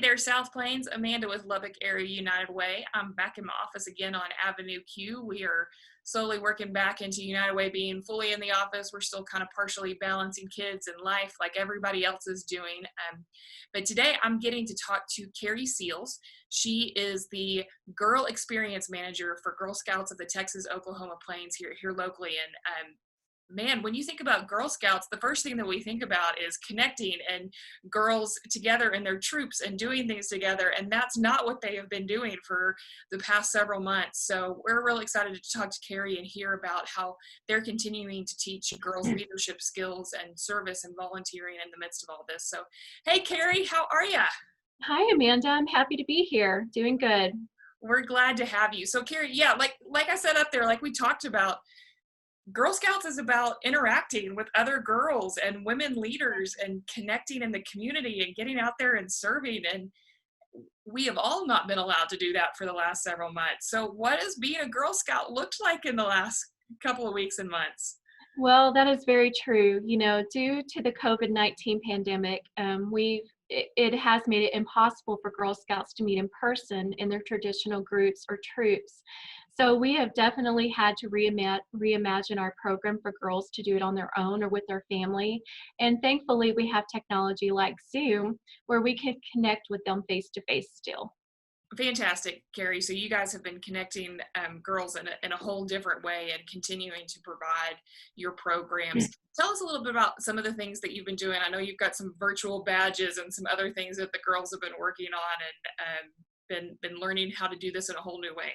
there, South Plains. Amanda with Lubbock Area United Way. I'm back in my office again on Avenue Q. We are slowly working back into United Way being fully in the office. We're still kind of partially balancing kids and life like everybody else is doing. But today I'm getting to talk to Carrie Seals. She is the Girl Experience Manager for Girl Scouts of the Texas-Oklahoma Plains here locally. And man, when you think about Girl Scouts, the first thing that we think about is connecting and girls together in their troops and doing things together. And that's not what they have been doing for the past several months. So we're really excited to talk to Carrie and hear about how they're continuing to teach girls leadership skills and service and volunteering in the midst of all this. So, hey, Carrie, how are you? Hi, Amanda. I'm happy to be here. Doing good. We're glad to have you. So, Carrie, yeah, like I said up there, like we talked about, Girl Scouts is about interacting with other girls and women leaders and connecting in the community and getting out there and serving. And we have all not been allowed to do that for the last several months. So what has being a Girl Scout looked like in the last couple of weeks and months? Well, that is very true. Due to the COVID-19 pandemic, it has made it impossible for Girl Scouts to meet in person in their traditional groups or troops. So we have definitely had to reimagine our program for girls to do it on their own or with their family. And thankfully, we have technology like Zoom where we can connect with them face to face still. Fantastic, Carrie. So you guys have been connecting girls in a whole different way and continuing to provide your programs. Tell us a little bit about some of the things that you've been doing. I know you've got some virtual badges and some other things that the girls have been working on and been learning how to do this in a whole new way.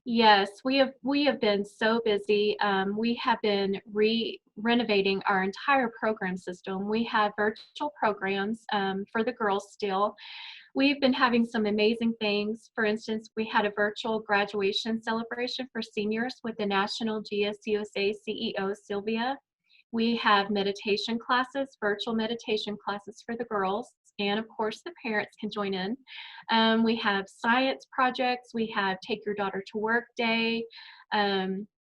Yes, we have been so busy. We have been renovating our entire program system. We have virtual programs for the girls still. We've been having some amazing things. For instance, we had a virtual graduation celebration for seniors with the National GSUSA CEO, Sylvia. We have meditation classes, virtual meditation classes for the girls, and of course the parents can join in. We have science projects, we have Take Your Daughter to Work Day,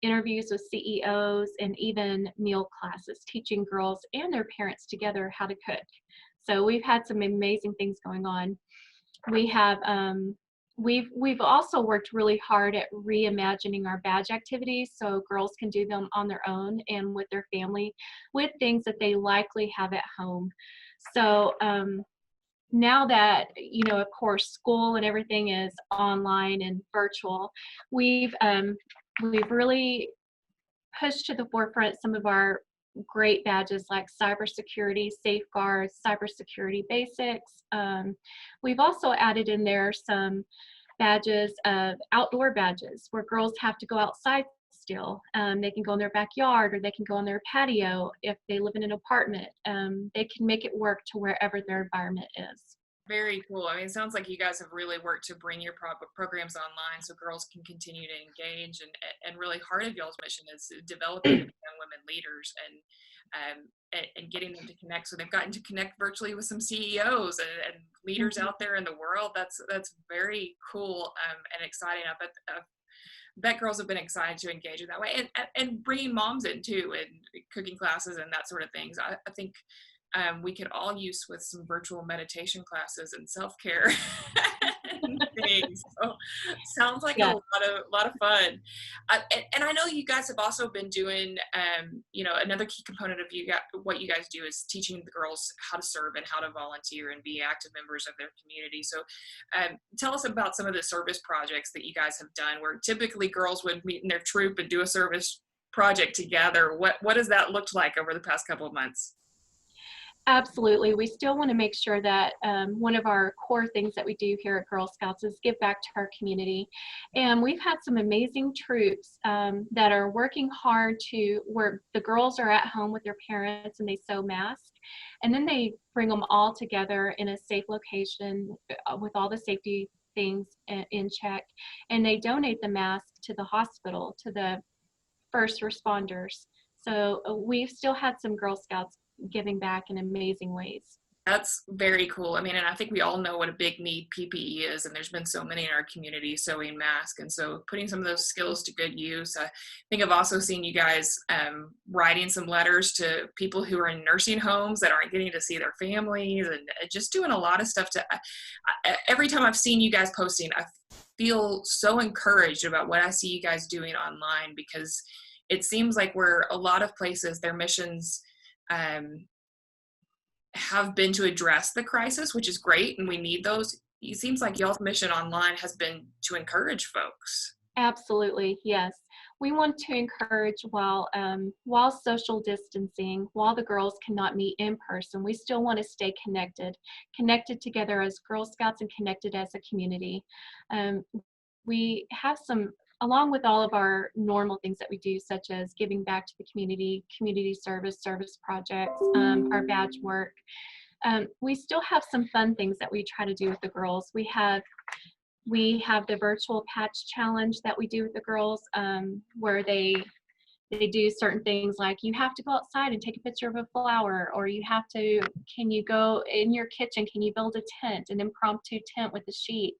interviews with CEOs, and even meal classes, teaching girls and their parents together how to cook. So we've had some amazing things going on. We have we've also worked really hard at reimagining our badge activities so girls can do them on their own and with their family with things that they likely have at home. So now that, of course, school and everything is online and virtual, we've really pushed to the forefront some of our great badges like cybersecurity safeguards, cybersecurity basics. We've also added in there some badges of outdoor badges where girls have to go outside still. They can go in their backyard or they can go on their patio if they live in an apartment. They can make it work to wherever their environment is. Very cool. I mean, it sounds like you guys have really worked to bring your programs online so girls can continue to engage. And really part of y'all's mission is developing young women leaders and getting them to connect. So they've gotten to connect virtually with some CEOs and leaders out there in the world. That's very cool and exciting. I bet girls have been excited to engage in that way and bringing moms in too and cooking classes and that sort of things. I think we could all use with some virtual meditation classes and self-care and things. So sounds like Yeah. a lot of fun. And I know you guys have also been doing, another key component of what you guys do is teaching the girls how to serve and how to volunteer and be active members of their community. So tell us about some of the service projects that you guys have done where typically girls would meet in their troop and do a service project together. What has that looked like over the past couple of months? Absolutely. We still want to make sure that one of our core things that we do here at Girl Scouts is give back to our community. And we've had some amazing troops that are working hard to where the girls are at home with their parents and they sew masks. And then they bring them all together in a safe location with all the safety things in check. And they donate the mask to the hospital, to the first responders. So we've still had some Girl Scouts giving back in amazing ways. That's very cool. I mean, and I think we all know what a big need PPE is, and there's been so many in our community sewing masks, and so putting some of those skills to good use. I think I've also seen you guys writing some letters to people who are in nursing homes that aren't getting to see their families, and just doing a lot of stuff to. Every time I've seen you guys posting, I feel so encouraged about what I see you guys doing online, because it seems like where a lot of places their missions. Um, have been to address the crisis, which is great, and we need those. It seems like y'all's mission online has been to encourage folks. Absolutely, yes. We want to encourage while social distancing, while the girls cannot meet in person, we still want to stay connected together as Girl Scouts and connected as a community. Um, we have some, along with all of our normal things that we do, such as giving back to the community service projects, our badge work. We still have some fun things that we try to do with the girls. We have the virtual patch challenge that we do with the girls, where they do certain things like you have to go outside and take a picture of a flower, or can you go in your kitchen, can you build a tent, an impromptu tent with a sheet.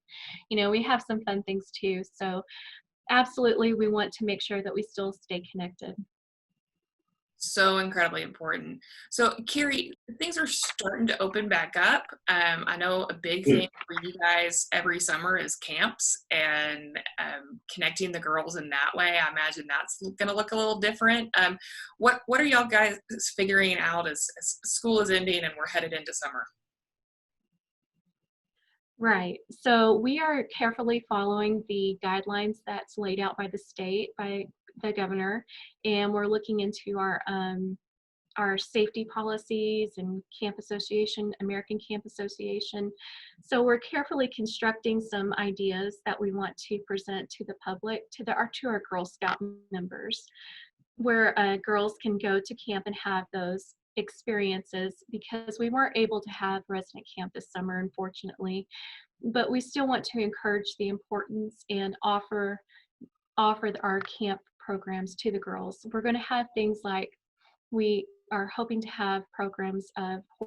We have some fun things too. So absolutely, we want to make sure that we still stay connected. So incredibly important. So, Carrie, things are starting to open back up. I know a big thing for you guys every summer is camps and connecting the girls in that way. I imagine that's going to look a little different. What are y'all guys figuring out as school is ending and we're headed into summer? Right. So we are carefully following the guidelines that's laid out by the state, by the governor, and we're looking into our safety policies and American Camp Association. So we're carefully constructing some ideas that we want to present to the public, to our Girl Scout members, where girls can go to camp and have those experiences, because we weren't able to have resident camp this summer, unfortunately, but we still want to encourage the importance and offer our camp programs to the girls. We're going to have things like, we are hoping to have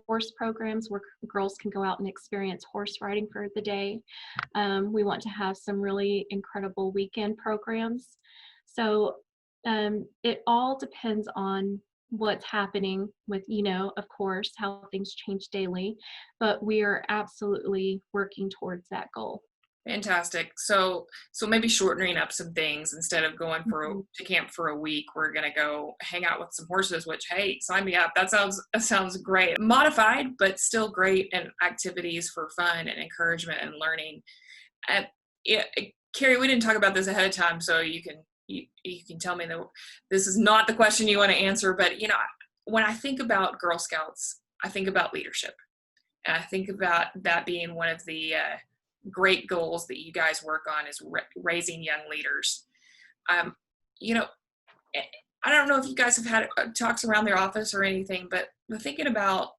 horse programs where girls can go out and experience horse riding for the day. We want to have some really incredible weekend programs. So it all depends on what's happening with, of course, how things change daily, but we are absolutely working towards that goal. Fantastic. So maybe shortening up some things instead of going Mhm. to camp for a week. We're gonna go hang out with some horses. Which, hey, sign me up. That sounds great. Modified, but still great, and activities for fun and encouragement and learning. And yeah, Carrie, we didn't talk about this ahead of time, so you can tell me that this is not the question you want to answer. But when I think about Girl Scouts, I think about leadership, and I think about that being one of the great goals that you guys work on is raising young leaders. Um, you know, eh, I don't know if you guys have had talks around their office or anything, but thinking about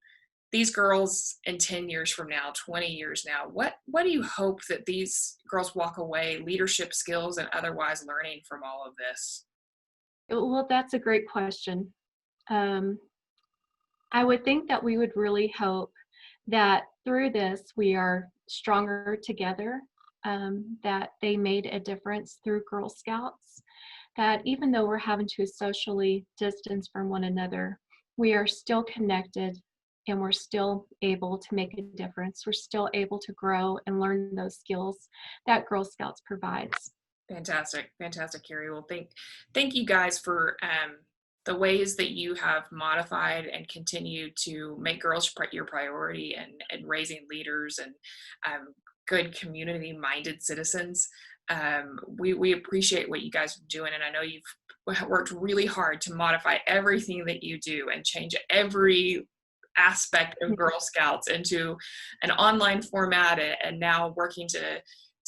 these girls in 10 years from now, 20 years now, what do you hope that these girls walk away, leadership skills and otherwise, learning from all of this? Well, that's a great question. Um, I would think that we would really hope that through this we are stronger together, that they made a difference through Girl Scouts, that even though we're having to socially distance from one another, we are still connected and we're still able to make a difference. We're still able to grow and learn those skills that Girl Scouts provides. Fantastic, fantastic, Carrie. Well, thank you guys for the ways that you have modified and continue to make girls your priority, and raising leaders and good community-minded citizens. We appreciate what you guys are doing, and I know you've worked really hard to modify everything that you do and change every aspect of Girl Scouts into an online format, and now working to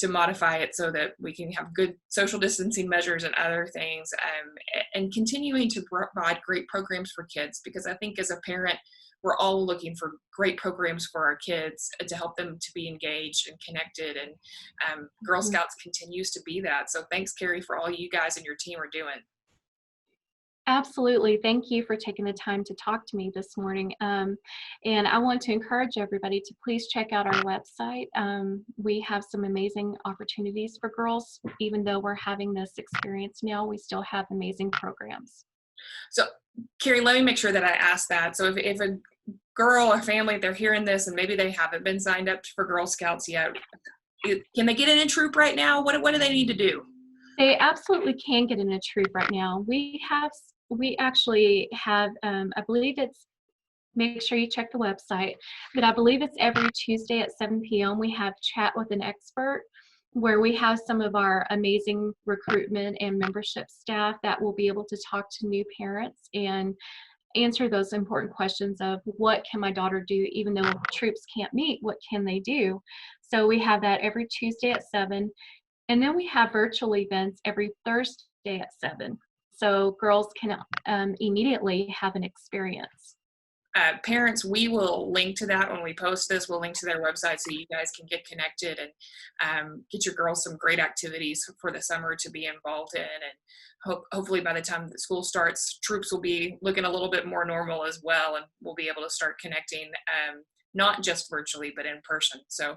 modify it so that we can have good social distancing measures and other things, and continuing to provide great programs for kids, because I think as a parent, we're all looking for great programs for our kids to help them to be engaged and connected, and Girl Mhm. Scouts continues to be that. So thanks, Carrie, for all you guys and your team are doing. Absolutely. Thank you for taking the time to talk to me this morning. And I want to encourage everybody to please check out our website. We have some amazing opportunities for girls. Even though we're having this experience now, we still have amazing programs. So, Carrie, let me make sure that I ask that. So, if a girl or family, they're hearing this and maybe they haven't been signed up for Girl Scouts yet, can they get in a troop right now? What do they need to do? They absolutely can get in a troop right now. We actually have, I believe it's, make sure you check the website, but I believe it's every Tuesday at 7 p.m. We have Chat with an Expert, where we have some of our amazing recruitment and membership staff that will be able to talk to new parents and answer those important questions of what can my daughter do even though troops can't meet, what can they do? So we have that every Tuesday at 7, and then we have virtual events every Thursday at 7. So girls can immediately have an experience. Parents, we will link to that when we post this. We'll link to their website so you guys can get connected and get your girls some great activities for the summer to be involved in. And hopefully by the time the school starts, troops will be looking a little bit more normal as well, and we'll be able to start connecting not just virtually, but in person. So,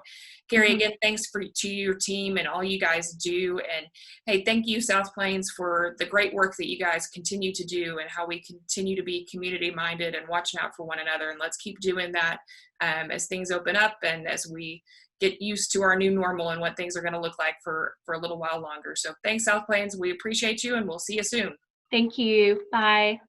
Carrie, Mhm. again, thanks to your team and all you guys do. And hey, thank you, South Plains, for the great work that you guys continue to do and how we continue to be community minded and watching out for one another. And let's keep doing that as things open up and as we get used to our new normal and what things are going to look like for a little while longer. So thanks, South Plains. We appreciate you, and we'll see you soon. Thank you. Bye.